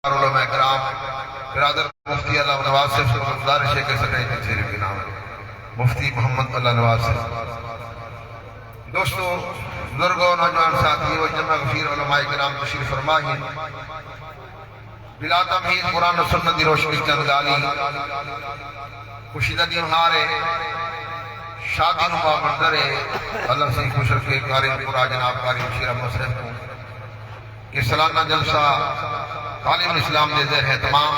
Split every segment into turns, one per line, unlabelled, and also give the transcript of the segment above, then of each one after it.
علماء کرام برادر مفتی اللہ نواز صاحب سے گزارش ہے کہ سکیں تفسیر کے نام مفتی محمد اللہ نواز صاحب. دوستو، بزرگوں، نوجوان ساتھی و جمع غفیر علماء کرام تشریف فرما ہیں. بلا تمہید قرآن و سنت دی روشنی چند گالی خوشیدہ دی ہارے شادی نما منظر اللہ سے خوشر کے قاری پورا جناب قاری بشیر احمد صاحب کو کہ سالانہ جلسہ تعلیم اسلام دے زیر اہتمام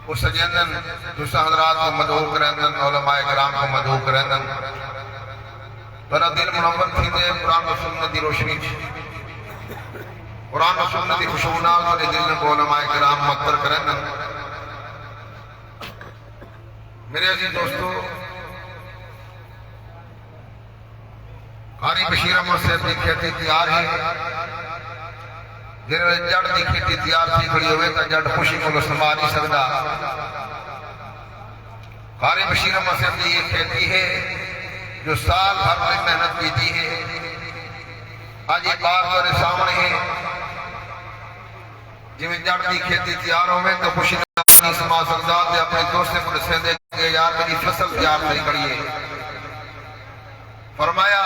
اس سجندن دوسرا حضرات کو مدعو کرندن، علماء کرام کو مدعو کرندن برا دل منور تھی دے قرآن و سنت دی روشنی قرآن و سنت دی خوشبونات اور دل کو علماء کرام مقدر کرندن. میرے عزیز دوستو، قاری بشیر احمد صاحب دی کھیتی تیار ہے. جنہوں نے جڑ دی کھیتی تیار تھی کھڑی ہوئے تا جڑ خوشی کو لسما نہیں سکتا. قاری بشیر احمد صاحب دی یہ کھیتی ہے جو سال بھر میں محنت کی تھی ہے. آج یہ بار دورے سامنے ہے جی میں جڑ دی کھیتی تیار ہوئے تو خوشی نہیں سما سکتا. دے اپنے دوست سے پڑھ سے دے کہ یار میری فصل تیار نہیں کھڑی ہے. فرمایا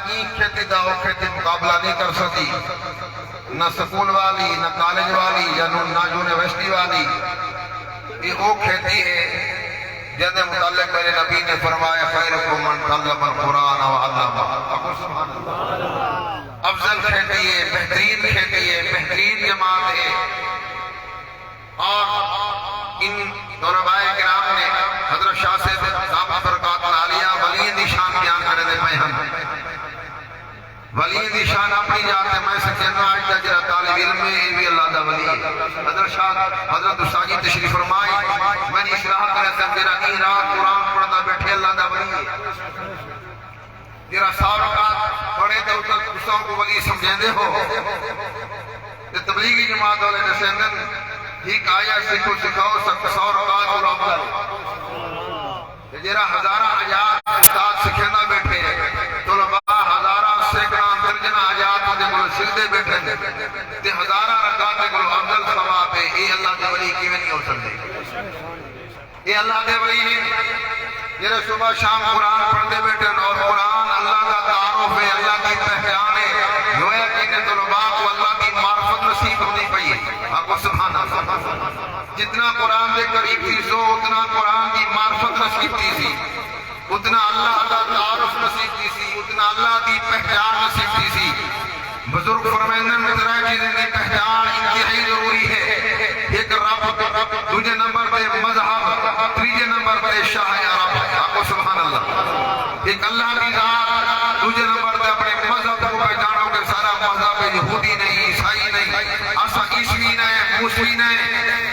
یہ کھیتی دا وہ کھیتی مقابلہ نہیں کر سکتی، نہ سکول والی، نہ کالج والی، یا نہ یونیورسٹی والی. یہ وہ کھیتی ہے جن متعلق میرے نبی نے فرمایا خیرکم من تعلم القرآن وعلمہ. اقول سبحان اللہ. افضل کھیتی ہے، بہترین کھیتی ہے، بہترین جماعت ہے. اور ان علماء کرام نے حضرت شاہ سے دامت برکات عالیہ ولی دی شان بیان کرنے دے پہ ہم ولی دی شان اپنی جاتے میں سکینہ آج تجرہ طالب علم میں یہ بھی اللہ دا ولی. حضرت شاہ حضرت ساجی تشریف فرمائی میں نے اصلاح کرے تھا میرا این رات قرآن پڑھتا بیٹھے اللہ دا ولی ہے. میرا سابقات پڑھے تو دوسروں کو ولی سمجھیں دے ہو. تبلیغی جماعت والے نسندن ٹھیک آیا سکھو سکھاؤ سو رکعت اور افضل جیرا ہزارہ آیات استاد سکھینا بیٹھے طلباء ہزارہ سینکڑا درجنہ آیات دے کو سجدے بیٹھے تے ہزارہ رکعت دے کو افضل ثواب ہے. اے اللہ دے ولی کیویں نہیں ہو سکتے؟ اے اللہ دے ولی جیرے صبح شام قرآن پڑھتے بیٹھے اور قرآن اللہ کا تعارف ہے، اللہ کی پہچان ہے. گویا کہ طلباء کو اللہ کی معرفت نصیب ہونی پئی ہے. آپ کو سبحان اللہ. جتنا قرآن دے قریب تھی سو اتنا قرآن کی معرفت نصیب تھی سی، اتنا اللہ کا تعارف نصیب تھی سی، اتنا اللہ کی پہچان نصیب تھی سی. بزرگ فرمائندن میں طرح چیزیں کی پہچان انتہائی ضروری ہے. ایک رب، دوسرے نمبر پہ مذہب، تیسرے نمبر پہ شاہ عرب. آپ کو سبحان اللہ. ایک اللہ کی ذات، دوسرے نمبر پہ اپنے مذہب کو پہچانو کہ سارا مذہب یہودی نہیں، عیسائی نہیں، ایسا عیسوی نہیں، موسوی نہیں،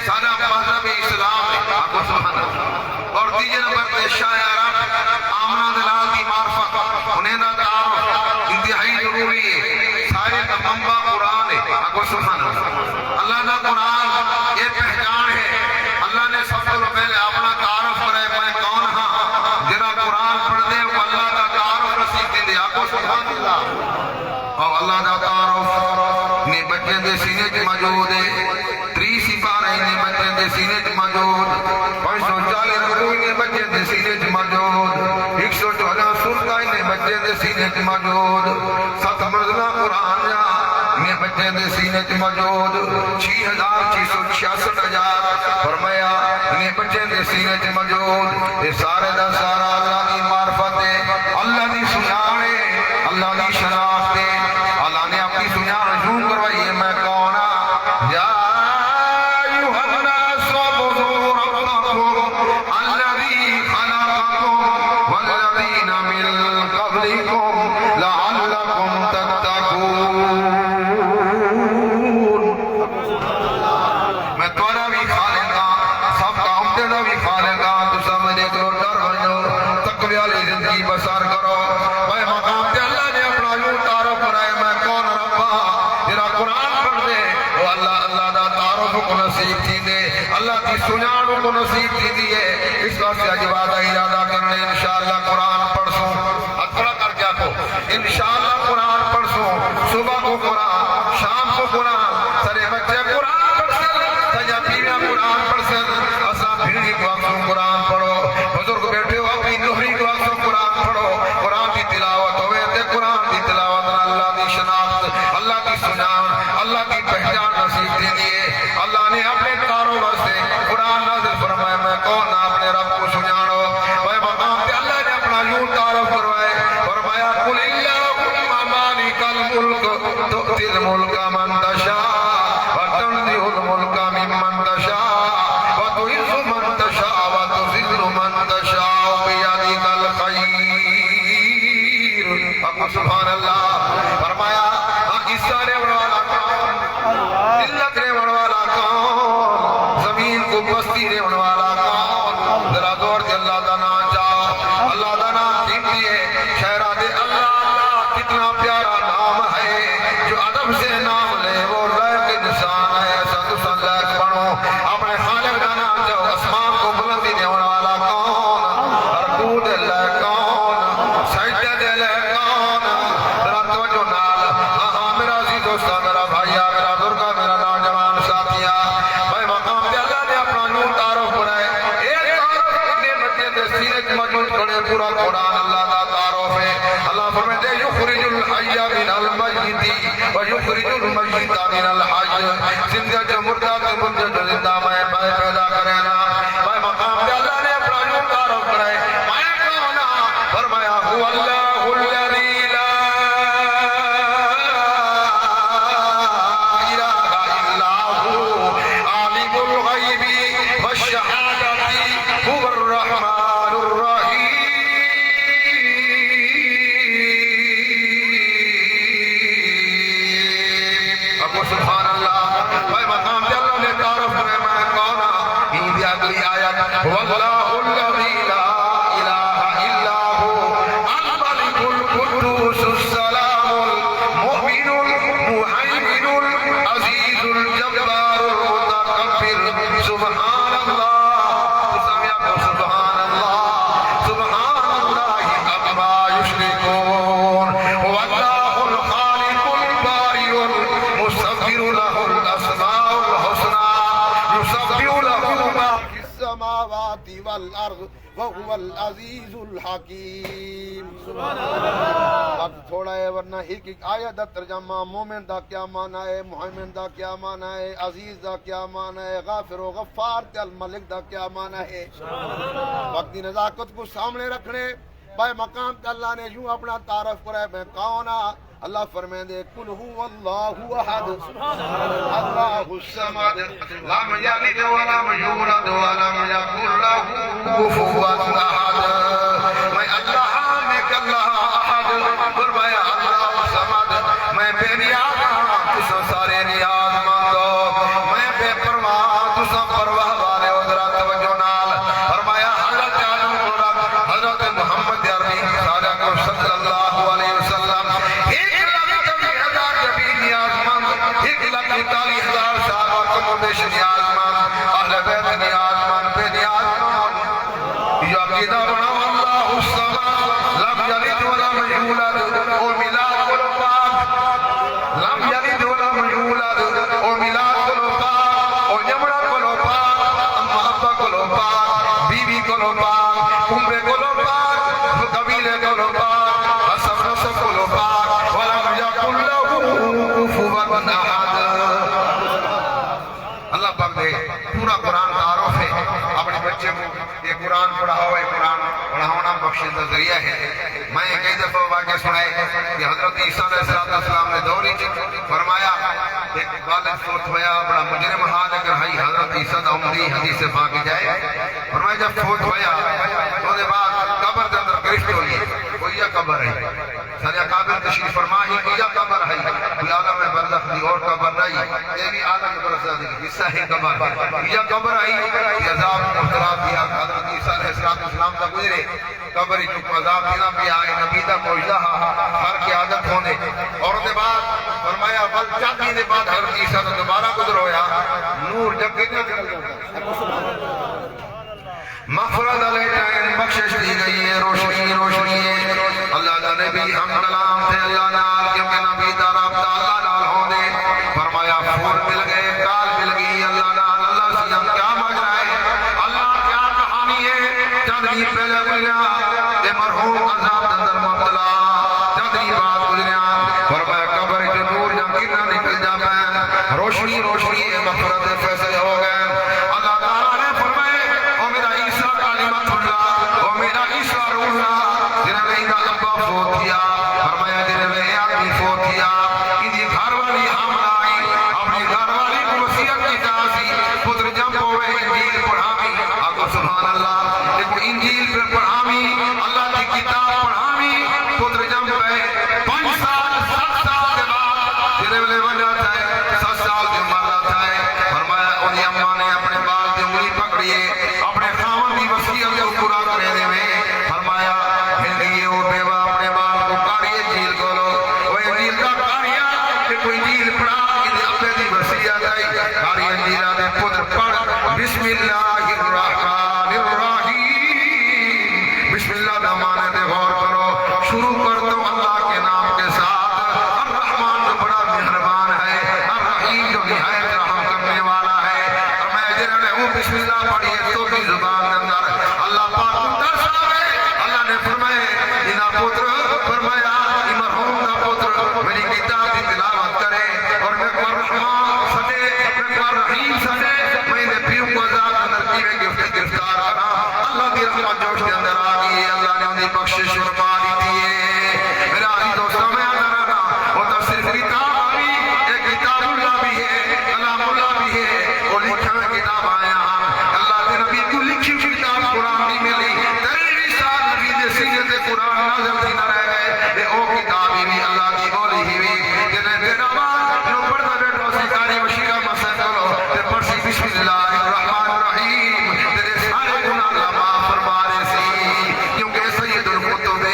سارا مذہب اسلام ہے. آپ کو سبحان اللہ. اور تیسرے نمبر پہ شاہ عرب، آمنہ دلال کی معرفت، انہیں نہ تعارف انتہائی ضروری ہے. سارے کا منبع قرآن ہے. آپ کو سبحان اللہ. اللہ کا قرآن یہ پہچان ہے. اللہ نے سب کو پہلے اپنا تعارف کرے میں کون ہاں. جرا قرآن پڑھ دے وہ اللہ کا تعارف نصیب دے. آپ کو سبحان اللہ. اور اللہ کا تعارف نے بچے دے سینے کی موجود ہے. 30 سپارے نے بچے دے سینے کی موجود، 540 رکوع نے بچے دے سینے کی موجود، 114 سورتیں نے بچے دے سینے کی موجود، 7 مرزلہ قرآن نے بچے دے سینے کی موجود، 6666 فرمایا نے بچے دے سینے کی موجود. یہ سارے دا سارا اللہ کی معرفت ہے، اللہ کی سنان ہے، اللہ کی شناخت ہے. اللہ نے اپنی سنان جوں کروائی ہے میں کون ہاں. یا ایھا الناس اعبدوا ربکم الذی خلقکم والذین من قبلکم لعلکم تتقون. میں تورا بھی کھا لیتا، سب کا عمدے دا بھی کھا لیتا. تو سب میرے کو ڈر بنو، تقوی والی زندگی بسر کرو. میں مقام تے اللہ نے اپنا یوں تعارف بنائے میں کون ربا. تیرا قرآن پڑھ دے وہ اللہ دا تعارف کو نصیب تھی دے، اللہ کی سنان کو نصیب تھی دیئے. اس وقت آج وعدہ ارادہ کرنے انشاءاللہ قرآن پڑھ سوں. اتھوڑا کر کے آکو انشاءاللہ قرآن پڑھ سوں. صبح کو قرآن، شام کو قرآن، سارے بچے قرآن پڑھ سن، سجا بیویاں قرآن پڑھ سن، اساں بھیڑی کو اکثر قرآن پڑھو، بزرگ بیٹھے ہو اپنی نوہری کو اکثر قرآن پڑھو، قرآن کی تلاوت ہوئے تے قرآن کی تلاوت اللہ کی شناخت، اللہ کی سنان، اللہ کی پہچان نصیب دے دیے۔ اللہ نے اپنے کاروبار سے قرآن نازل فرمایا، میں کون اپنے رب کو سنانو، وہ مقام پہ اللہ نے اپنا یوں تعارف کروائے، فرمایا قل اللہم مالک الملک تؤتی الملک من تشاء وتنزع الملک ممن تشاء وتعز من تشاء وتذل من تشاء بیدک الخیر۔ اب سبحان اللہ فرمایا اس سارے والا کون، ذلت رہنے والا کون، زمین کو بستی رہنے والا کون، ذرا دور سے اللہ کا نام چاہو، اللہ کا نام کیجئے، شہرات اللہ اللہ کتنا پیارا نام ہے، جو ادب سے نام لے وہ لائق انسان ہے، سن لائق بنو، اپنے خالق کا نام چاہو، اسمان کو بلندی دینے والا کون، رکوع دے لائق کون، سجدے دے لائق کون، ذرا توجہ نال، ہاں میرا عزیز دوستا، میرا بھائیا، میرا درگا، میرا نوجوان ساتھیا، بھائی مقام پہ اللہ نے اپنا نور تعارف کرائے، ایک تعارف اپنے بچے دے سینے کی مجموعت کرے، پورا قرآن اللہ کا تعارف ہے۔ اللہ فرماتے یخرج الحی من المیت ویخرج المیت من الحی، زندہ جو مردہ کے مردہ جو زندہ میں پیدا کرے نا، بھائی مقام پہ اللہ نے اپنا نور تعارف کرائے، میں کہنا فرمایا هو اللہ الذی لا الہ الا هو عالم الغیب والشہادۃ هو الرحمن الرحیم۔ اب سبحان اللہ، بھائی مقام پہ اللہ نے تعارف کرے، میں کہنا ہی بھی اگلی آیت واللہ الذی لا الہ الا هو الملک القدوس السلام المؤمن المہیمن العزیز الجبار المتکبر سبحان اللہ، سبحان اللہ، سبحان اللہ عما یشرکون، واللہ الخالق البارئ المصور له الاسماء الحسنى يسبح له ما في السماوات والارض وهو العزیز الحکیم۔ وقت تھوڑا ہے ورنہ ایک آیت دا ترجمہ، مومن دا کیا معنی ہے، محمن دا کیا معنی ہے، عزیز دا کیا معنی ہے، غافر و غفار تے الملک دا کیا معنی ہے، وقت دی نزاکت کو سامنے رکھنے، بھائی مقام تے اللہ نے یوں اپنا تعارف کرا ہے، میں کون ہاں، اللہ فرمائیں دے قل هو اللہ احد اللہ الصمد لم یلد ولم یولد ولم یکن له کفوا احد، میں اللہ میں اللہ احد، فرمایا اللہ الصمد، میں بے نیاز ہوں، تساں سارے نیاز مند ہو، میں بے پرواہ، تساں پرواہ والے ہو، ذرا توجہ نال، فرمایا حضرت آدم کو حضرت محمد عربی صلی اللہ علیہ وسلم، 1,40,000 صحابہ کو بیش نیاز مند، اہل بیت نیاز مند، بے نیاز مند، یہ عقیدہ بناؤ اللہ الصمد لم یلد ولم یولد، او میلاد کلو پاک، لم یلد ولم یولد، او میلاد کلو پاک، او جمعہ کلو پاک، اما ابا کلو پاک، بیوی کلو پاک، کنبے کلو پاک، قبیلے کلو پاک، حسب نسب کلو پاک، ولم یکن له کفوا احد۔ اللہ پاک دے پورا قرآن تعارف ہے، اپنے بچے کو یہ قرآن پڑھاؤ، یہ قرآن پڑھاؤنا بخشش کا ذریعہ ہے۔ میں کئی دفعہ واقعہ سنائے کہ حضرت عیسیٰ علیہ السلام نے دوری فرمایا ایک والد فوت ہویا، بڑا مجرم حال ہے کہ بھائی حضرت عیسیٰ دا عمری حدیث سے پاکی جائے، فرمایا جب فوت ہویا تو دے بعد قبر دے اندر گرفت ہوئی، کوئی یہ قبر ہے، سارے قابل تشریف فرمائی، کوئی یہ قبر ہے، کوئی عالم برزخ دی اور قبر نہیں، یہ بھی عالم برزخ دی حصہ ہے قبر، یہ قبر آئی، یہ عذاب مختلف دیا، حضرت عیسیٰ علیہ السلام کا گزرے، قبر ہی چکو عذاب دینا بھی آئے، نبی دا موجدہ ہر کی عادت ہونے، اور دے بعد فرمایا بل چاہتی دے بعد حضرت عیسیٰ تو دوبارہ گزر ہویا، نور جب کتنا کر مغفرت علیہ بخشش دی گئی ہے، روشنی روشنی ہے، اللہ دا نبی ہم کلام تھے، اللہ نال کیونکہ نبی دا رابطہ عذاب اندر مبتلا جدی بات گزریا فرمایا قبر جو نور جا کنا نکل جا میں روشنی روشنی مغفرت فیصلے ہو گئے اللہ تعالیٰ نے فرمائے او میرا عیسیٰ کلمت اللہ او میرا عیسیٰ روح اللہ جنہیں میں کا ابا فوت کیا فرمایا جنہیں میں آدمی فوت کیا کہ گھر والی حمل آئی اپنی گھر والی کو وصیت کی تاسی پتر جب ہوئے انجیل پڑھاوی آگو سبحان اللہ ایک انجیل پر پڑھاوی اللہ کی کتاب پڑھاوی پتر جب ہوئے 5 سال 7 سال کے بعد جنہیں میں وجہ تھے 7 سال کے مالا تھے فرمایا انہیں اممہ نے اپنے بال کی انگلی پکڑیے اپنے خامن کی وصیت کو پورا کرنے میں فرمایا ہندی وہ بیوہ اپنے بال کو کاریے جیل کو لو وہ انجیل کا کاریا کہ کوئی انجیل پڑھا کہ اپنے دی وصیت آئی کاری انجیلہ نے پتر پڑھ بسم اللہ الرحمن الرحیم بسم اللہ دا معنی دے غور کرو شروع کر دو اللہ کے نام کے ساتھ الرحمن جو بڑا مہربان ہے الرحیم جو نہایت رحم کرنے والا ہے اور میں جنہوں نے وہ بسم اللہ پڑھی ہے تو بھی زبان اندر اللہ پاک اندر سامے اللہ نے فرمائے جنہ پتر فرمایا مرحوم کا پتر میری کتاب کی تلاوت کرے اور میں کو رحمان سدے میں کو رحیم سدے میں نے پیوں کو عذاب اندر کی میں گرفتار کرا اللہ کی رحمت جوش کے اندر آ گئی اللہ نے انہیں بخشش فرمانی دیئے میرا علی دوستوں میں آنا رہا وہ تو صرف کتاب آئی ایک کتاب اللہ بھی ہے کلام اللہ بھی ہے وہ لکھا میں کتاب آیا اللہ کے نبی کو لکھی کتاب قرآن بھی ملی 23 سال نبی نے سینے سے قرآن نازل کی نہ رہ گئے یہ او کتابی بھی اللہ کی بولی ہی بھی جنہیں تیرا بات جو پڑھتا بیٹھو سکاری وشیقہ مسئل کرو تے پڑھسی بسم اللہ الرحمن الرحیم تیرے سارے گناہ اللہ معاف فرمانے سی کیونکہ سید القطب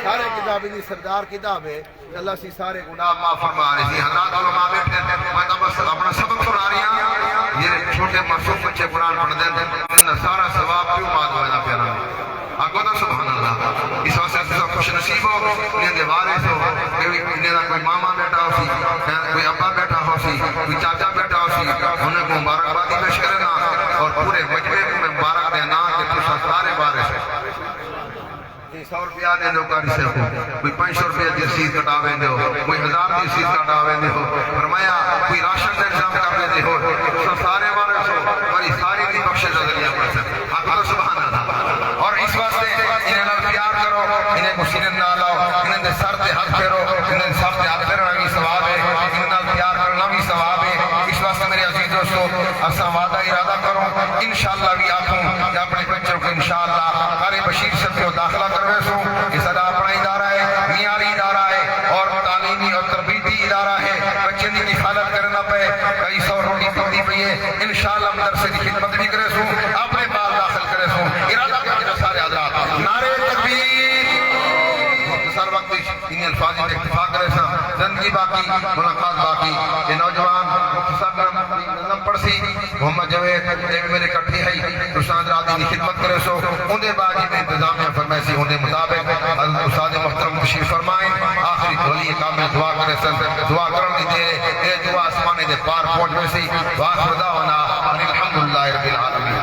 سارے کتابی دی سردار کتاب ہے اللہ سی سارے گناہ معاف فرمانے سی حضرات علماء بیٹھے میں تو بس اپنا سبق سنا رہی ہوں یہ چھوٹے معصوم بچے قرآن پڑھ دیں ان سارا ثواب کیوں بات ہوئے نہ پیرا آگو تو سبحان اللہ اس واسطے سے خوش نصیب ہو انہیں دے وارث ہو انہیں کوئی ماما بیٹا ہو سی کوئی ابا بیٹا ہو سی کوئی چاچا بیٹا ہو سی انہیں کو مبارکبادی پیش کرنا اور پورے مجمع میں مبارک دینا کہ تُسا سارے وارث ہے 100 روپیہ دے دو کاری سے ہو کوئی 500 روپیہ دی رسید کٹاویں دے ہو کوئی 1000 دی رسید کٹاویں دے ہو فرمایا کوئی راشن کا انتظام کرنے دے ہو تو سارے وارث ہو اور اس ساری دی بخشے نظریہ پر سے آپ سبحان اللہ اور اس واسطے انہیں نال پیار کرو انہیں کو سینے نہ لاؤ انہیں دے سر تے ہاتھ پھیرو انہیں دے سر تے ہاتھ پھیرنا بھی ثواب ہے انہیں نال پیار کرنا بھی ثواب ہے اس واسطے میرے عزیز دوستو اساں وعدہ ارادہ کرو انشاءاللہ بھی آکھوں کہ اپنے بچوں کو انشاءاللہ قاری بشیر سے کو داخلہ کروے سو اس ادا اپنا ادارہ ہے معیاری ادارہ ہے اور تعلیمی اور تربیتی ادارہ ہے بچے کی حفاظت کرنا پہ کئی سو روٹی پکتی پئی ہے انشاءاللہ مدرسے کی خدمت بھی کرے سو اپنے بال داخل کرے سو ارادہ کرے سارے حضرات نعرے تکبیر مختصر وقت انہیں الفاظ میں اکتفا کرے سا زندگی باقی ملاقات باقی یہ نوجوان مختصر نظم پڑسی محمد جوید میرے کٹھی ہے رسان رادی کی خدمت کرے سو اندے باقی میں انتظام میں فرمائے سی اندے مطابق استاد محترم تشریف فرمائیں آخری دھولی کامل دعا کرے سن دعا کرن دی دے دعا آسمانے دے پار پہنچ میں سی واخر دعوانا الحمدللہ رب العالمین